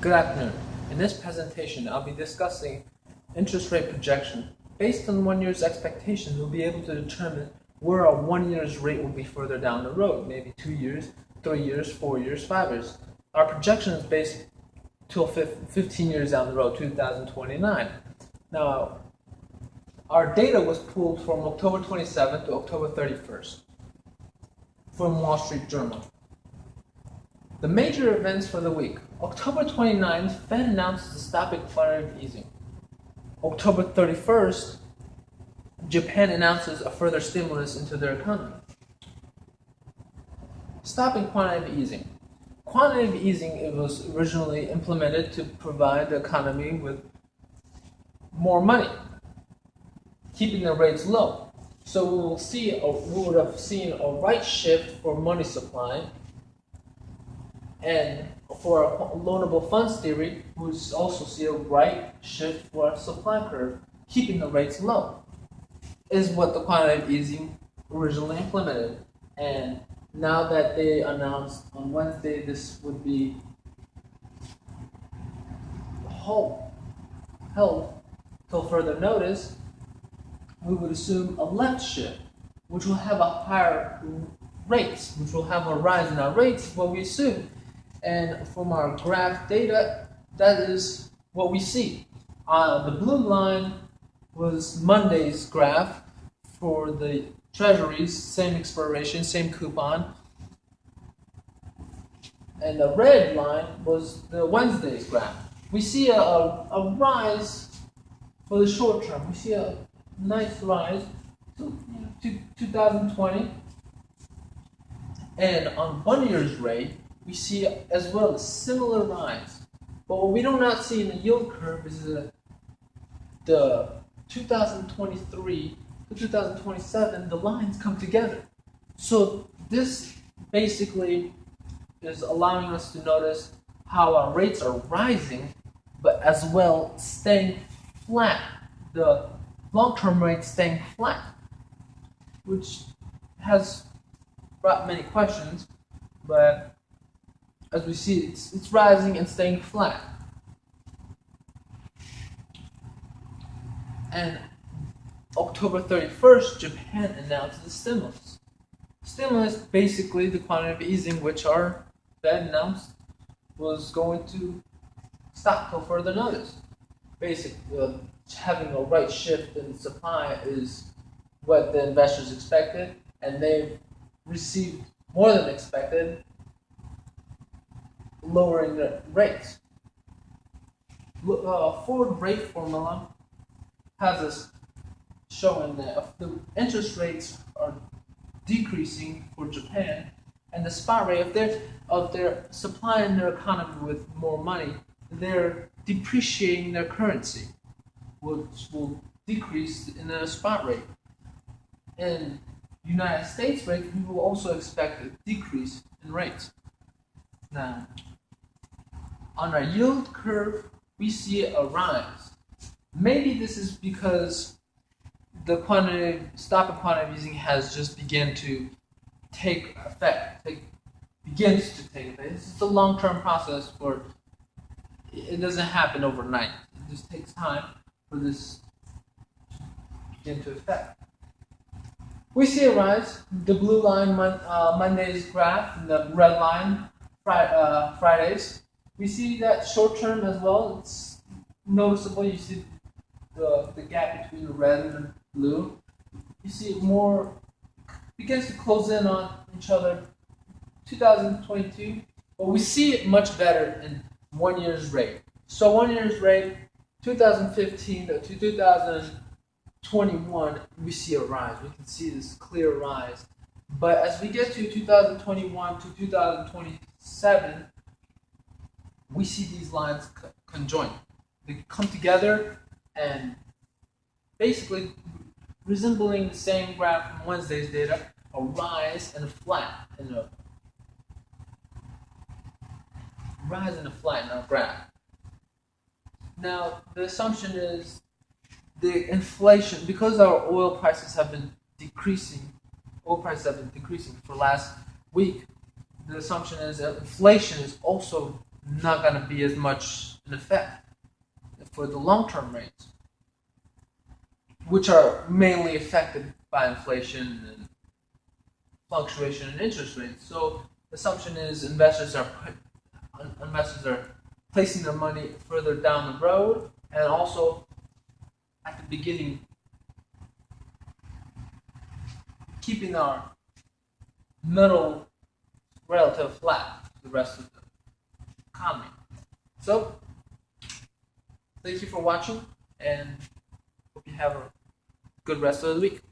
Good afternoon. In this presentation, I'll be discussing interest rate projection. Based on 1 year's expectations, we'll be able to determine where a 1 year's rate will be further down the road, maybe 2 years, 3 years, 4 years, 5 years. Our projection is based till 15 years down the road, 2029. Now, our data was pulled from October 27th to October 31st from Wall Street Journal. The major events for the week. October 29th, Fed announces to stop quantitative easing. October 31st, Japan announces a further stimulus into their economy. Stopping quantitative easing. Quantitative easing, it was originally implemented to provide the economy with more money, keeping the rates low. So we would have seen a right shift for money supply. And for a loanable funds theory, we would also see a right shift for a supply curve, keeping the rates low, is what the quantitative easing originally implemented. And now that they announced on Wednesday this would be held till further notice, we would assume a left shift, which will have a higher rates, which will have a rise in our rates, what we assume. And from our graph data, that is what we see. The blue line was Monday's graph for the treasuries, same expiration, same coupon. And the red line was the Wednesday's graph. We see a rise for the short term. We see a nice rise to 2020. And on 1 year's rate, we see as well a similar rise. But what we do not see in the yield curve is the 2023 to 2027, the lines come together. So this basically is allowing us to notice how our rates are rising, but as well staying flat. The long-term rate staying flat, which has brought many questions, but as we see, it's rising and staying flat. And October 31st, Japan announced the stimulus. Stimulus, basically the quantitative easing, which our Fed announced was going to stop till further notice. Basically, having a right shift in supply is what the investors expected, and they've received more than expected, lowering the rates. Forward rate formula has us showing that if the interest rates are decreasing for Japan, and the spot rate of their supplying their economy with more money, they're depreciating their currency, which will decrease in the spot rate. In United States rate, we will also expect a decrease in rates. Now, on our yield curve, we see a rise. Maybe this is because the stop quantitative easing has just begun to take effect. Begins to take effect. This is a long-term process it doesn't happen overnight. It just takes time for this to begin to affect. We see a rise. The blue line, Monday's graph, and the red line, Fridays. We see that short term as well. It's noticeable. You see the gap between the red and the blue. You see it more begins to close in on each other. 2022, but we see it much better in 1 year's rate. So 1 year's rate, 2015 to 2021, we see a rise. We can see this clear rise. But as we get to 2021 to 2027, we see these lines conjoined. They come together and basically resembling the same graph from Wednesday's data, a rise and a flat in a rise and a flat in our graph. Now the assumption is the inflation, because our oil prices have been decreasing for last week, the assumption is that inflation is also not going to be as much an effect for the long-term rates, which are mainly affected by inflation and fluctuation in interest rates. So the assumption is investors are placing their money further down the road, and also at the beginning keeping our middle relative flat to the rest of the economy. So thank you for watching, and hope you have a good rest of the week.